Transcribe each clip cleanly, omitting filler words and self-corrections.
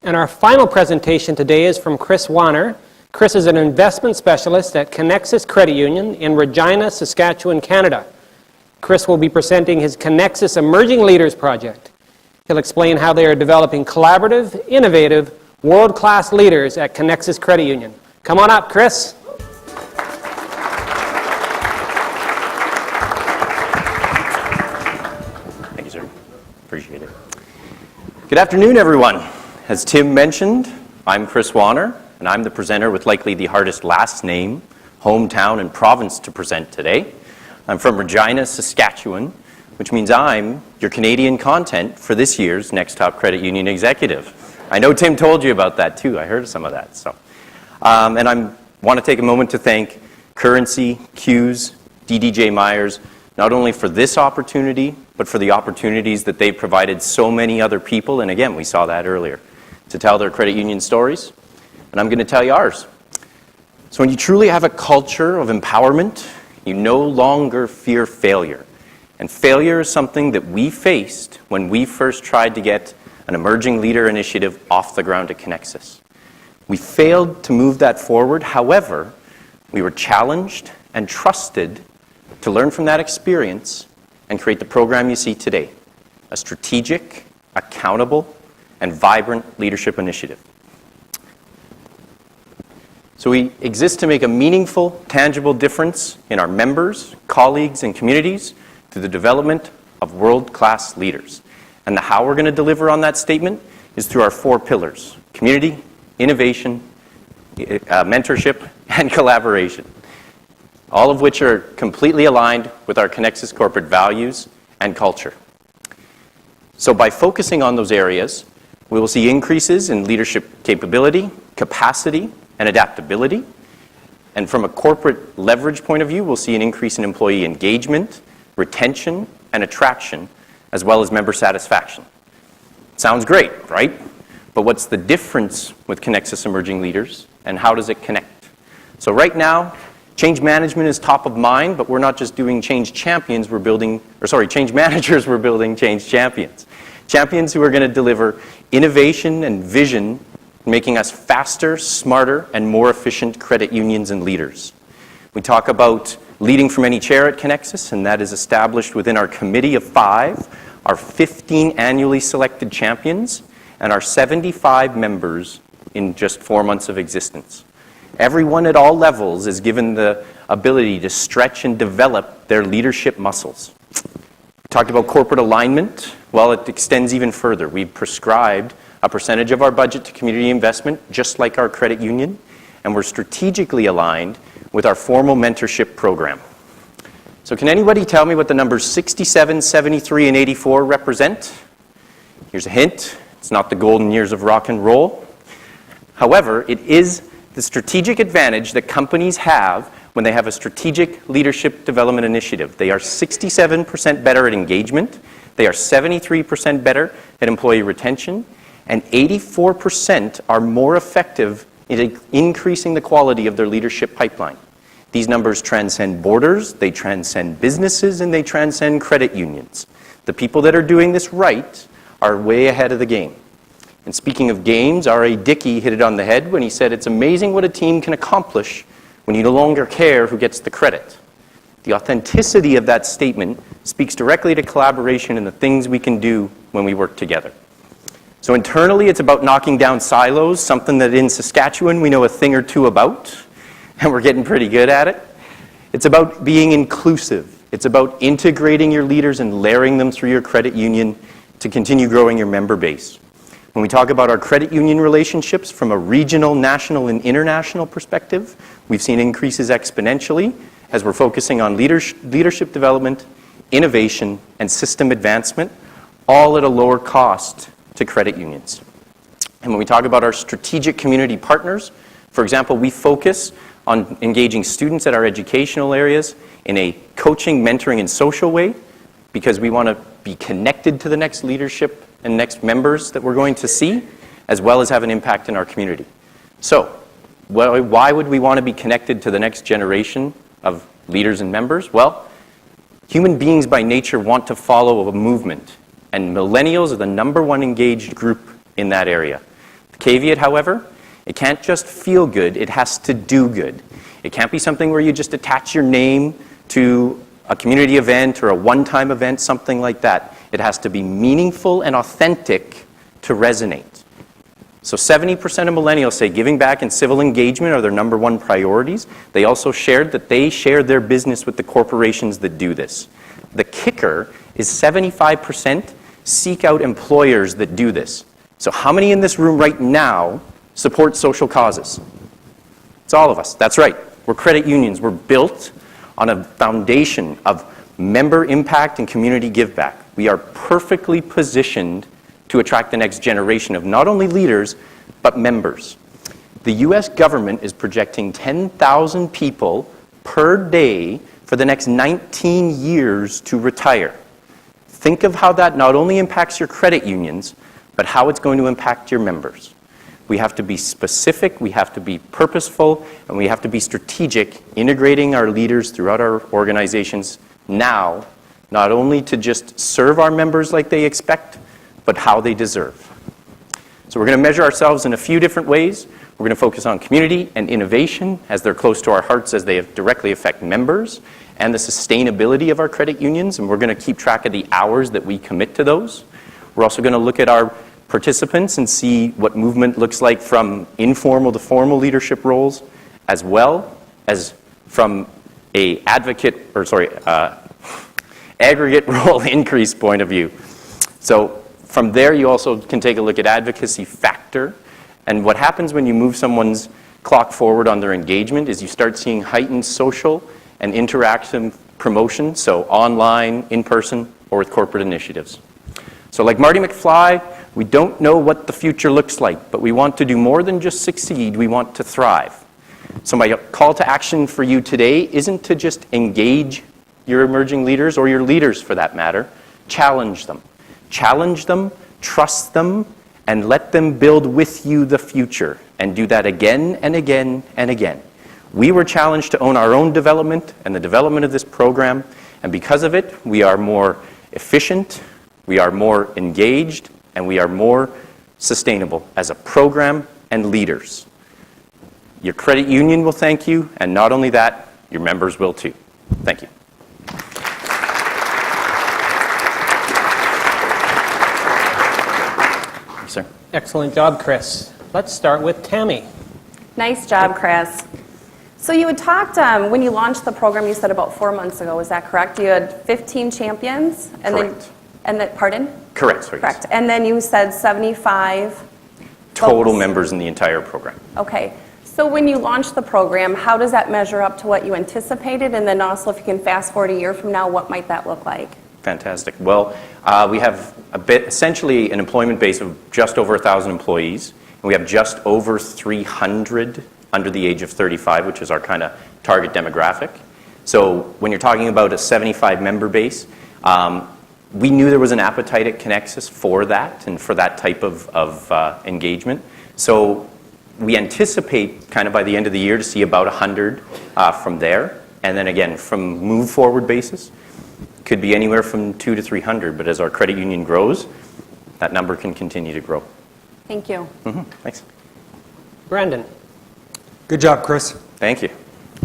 And our final presentation today is from Kris Wanner. Kris is an investment specialist at Connexus Credit Union in Regina, Saskatchewan, Canada. Kris will be presenting his Connexus Emerging Leaders Project. He'll explain how they are developing collaborative, innovative, world-class leaders at Connexus Credit Union. Come on up, Kris. Thank you, sir. Appreciate it. Good afternoon, everyone. As Tim mentioned, I'm Kris Wanner, and I'm the presenter with likely the hardest last name, hometown, and province to present today. I'm from Regina, Saskatchewan, which means I'm your Canadian content for this year's Next Top Credit Union Executive. I know Tim told you about that too. I heard some of that. And I want to take a moment to thank Currency, CUES, DDJ Myers, not only for this opportunity, but for the opportunities that they've provided so many other people, and again, we saw that earlier, to tell their credit union stories. And I'm going to tell you ours. So when you truly have a culture of empowerment, you no longer fear failure. And failure is something that we faced when we first tried to get an emerging leader initiative off the ground at Connexus. We failed to move that forward. However, we were challenged and trusted to learn from that experience and create the program you see today, a strategic, accountable, and vibrant leadership initiative. So we exist to make a meaningful, tangible difference in our members, colleagues, and communities through the development of world-class leaders. And how we're going to deliver on that statement is through our 4 pillars: community, innovation, mentorship, and collaboration, all of which are completely aligned with our Connexus corporate values and culture. So by focusing on those areas, we will see increases in leadership capability, capacity, and adaptability. And from a corporate leverage point of view, we'll see an increase in employee engagement, retention, and attraction, as well as member satisfaction. Sounds great, right? But what's the difference with Connexus Emerging Leaders, and how does it connect? So right now, change management is top of mind, but we're not just doing change champions, change managers, we're building change champions. Champions who are going to deliver innovation and vision, making us faster, smarter, and more efficient credit unions and leaders. We talk about leading from any chair at Connexus, and that is established within our committee of 5, our 15 annually selected champions, and our 75 members in just 4 months of existence. Everyone at all levels is given the ability to stretch and develop their leadership muscles. We talked about corporate alignment. Well, it extends even further. We've prescribed a percentage of our budget to community investment, just like our credit union, and we're strategically aligned with our formal mentorship program. So can anybody tell me what the numbers 67, 73, and 84 represent? Here's a hint. It's not the golden years of rock and roll. However, it is the strategic advantage that companies have when they have a strategic leadership development initiative. They are 67% better at engagement, they are 73% better at employee retention, and 84% are more effective in increasing the quality of their leadership pipeline. These numbers transcend borders, they transcend businesses, and they transcend credit unions. The people that are doing this right are way ahead of the game. And speaking of games, R.A. Dickey hit it on the head when he said, "It's amazing what a team can accomplish when you no longer care who gets the credit." The authenticity of that statement speaks directly to collaboration and the things we can do when we work together. So internally, it's about knocking down silos, something that in Saskatchewan we know a thing or two about, and we're getting pretty good at it. It's about being inclusive. It's about integrating your leaders and layering them through your credit union to continue growing your member base. When we talk about our credit union relationships from a regional, national, and international perspective, we've seen increases exponentially as we're focusing on leadership development, innovation, and system advancement, all at a lower cost to credit unions. And when we talk about our strategic community partners, for example, we focus on engaging students at our educational areas in a coaching, mentoring, and social way because we want to be connected to the next leadership and next members that we're going to see, as well as have an impact in our community. So, why would we want to be connected to the next generation of leaders and members? Well, human beings by nature want to follow a movement, and millennials are the #1 engaged group in that area. Caveat, however, it can't just feel good, it has to do good. It can't be something where you just attach your name to a community event or a one-time event, something like that. It has to be meaningful and authentic to resonate. So 70% of millennials say giving back and civil engagement are their number one priorities. They also shared that they share their business with the corporations that do this. The kicker is 75% seek out employers that do this. So how many in this room right now support social causes? It's all of us. That's right. We're credit unions. We're built on a foundation of member impact and community give back. We are perfectly positioned to attract the next generation of not only leaders, but members. The US government is projecting 10,000 people per day for the next 19 years to retire. Think of how that not only impacts your credit unions, but how it's going to impact your members. We have to be specific, we have to be purposeful, and we have to be strategic, integrating our leaders throughout our organizations now, not only to just serve our members like they expect, but how they deserve. So we're going to measure ourselves in a few different ways. We're going to focus on community and innovation as they're close to our hearts as they directly affect members and the sustainability of our credit unions, and we're going to keep track of the hours that we commit to those. We're also going to look at our participants and see what movement looks like from informal to formal leadership roles, as well as from a aggregate role increase point of view. So from there, you also can take a look at advocacy factor. And what happens when you move someone's clock forward on their engagement is you start seeing heightened social and interactive promotion, so online, in person, or with corporate initiatives. So like Marty McFly, we don't know what the future looks like, but we want to do more than just succeed, we want to thrive. So my call to action for you today isn't to just engage your emerging leaders, or your leaders for that matter. Challenge them. Challenge them, trust them, and let them build with you the future. And do that again and again and again. We were challenged to own our own development and the development of this program, and because of it, we are more efficient, we are more engaged, and we are more sustainable as a program and leaders. Your credit union will thank you, and not only that, your members will too. Thank you. Sir. Excellent job, Kris. Let's start with Tammy. Nice job, Kris. So you had talked, when you launched the program, you said about 4 months ago, is that correct? You had 15 champions? And Correct. Pardon? Correct, sorry. Correct. And then you said 75 Total folks. members in the entire program. Okay. So when you launched the program, how does that measure up to what you anticipated? And then also, if you can fast forward a year from now, what might that look like? Fantastic. Well, we have essentially an employment base of just over 1,000 employees, and we have just over 300 under the age of 35, which is our kind of target demographic. So when you're talking about a 75 member base, we knew there was an appetite at Connexus for that and for that type of engagement. So we anticipate kind of by the end of the year to see about 100 from there. And then again, from move forward basis, could be anywhere from 200 to 300, but as our credit union grows, that number can continue to grow. Thank you. Thanks. Brandon. Good job, Kris. Thank you.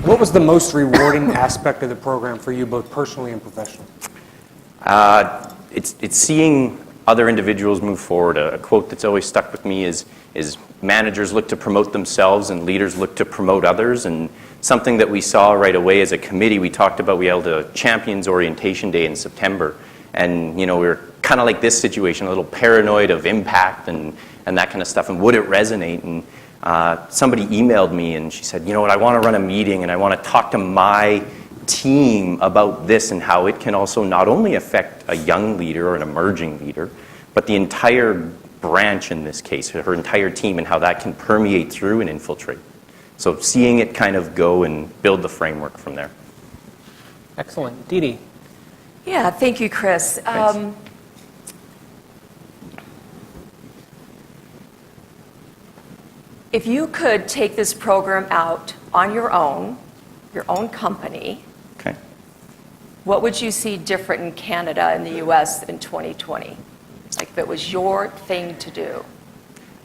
What was the most rewarding aspect of the program for you, both personally and professionally? It's seeing other individuals move forward. A quote that's always stuck with me is managers look to promote themselves and leaders look to promote others. And something that we saw right away as a committee, we talked about, we held a Champions Orientation Day in September. And, we were kind of like this situation, a little paranoid of impact and that kind of stuff. And would it resonate? And somebody emailed me and she said, you know what, I want to run a meeting and I want to talk to my team about this and how it can also not only affect a young leader or an emerging leader, but the entire branch in this case, her entire team, and how that can permeate through and infiltrate. So seeing it kind of go and build the framework from there. Excellent. Dee Dee. Yeah, thank you, Kris. If you could take this program out on your own company, Okay. what would you see different in Canada and the US in 2020? Like if it was your thing to do.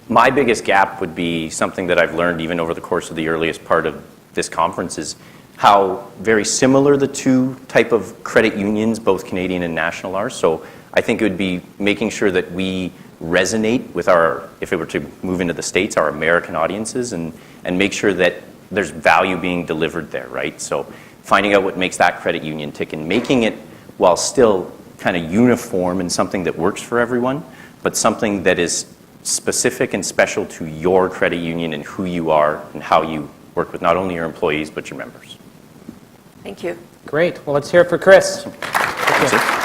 My biggest gap would be something that I've learned even over the course of the earliest part of this conference is how very similar the two type of credit unions, both Canadian and national, are. So I think it would be making sure that we resonate with our, if it were to move into the States, our American audiences, and make sure that there's value being delivered there, right? So finding out what makes that credit union tick and making it while still kind of uniform and something that works for everyone, but something that is specific and special to your credit union and who you are and how you work with not only your employees but your members. Thank you. Great. Well, let's hear it for Kris. That's it.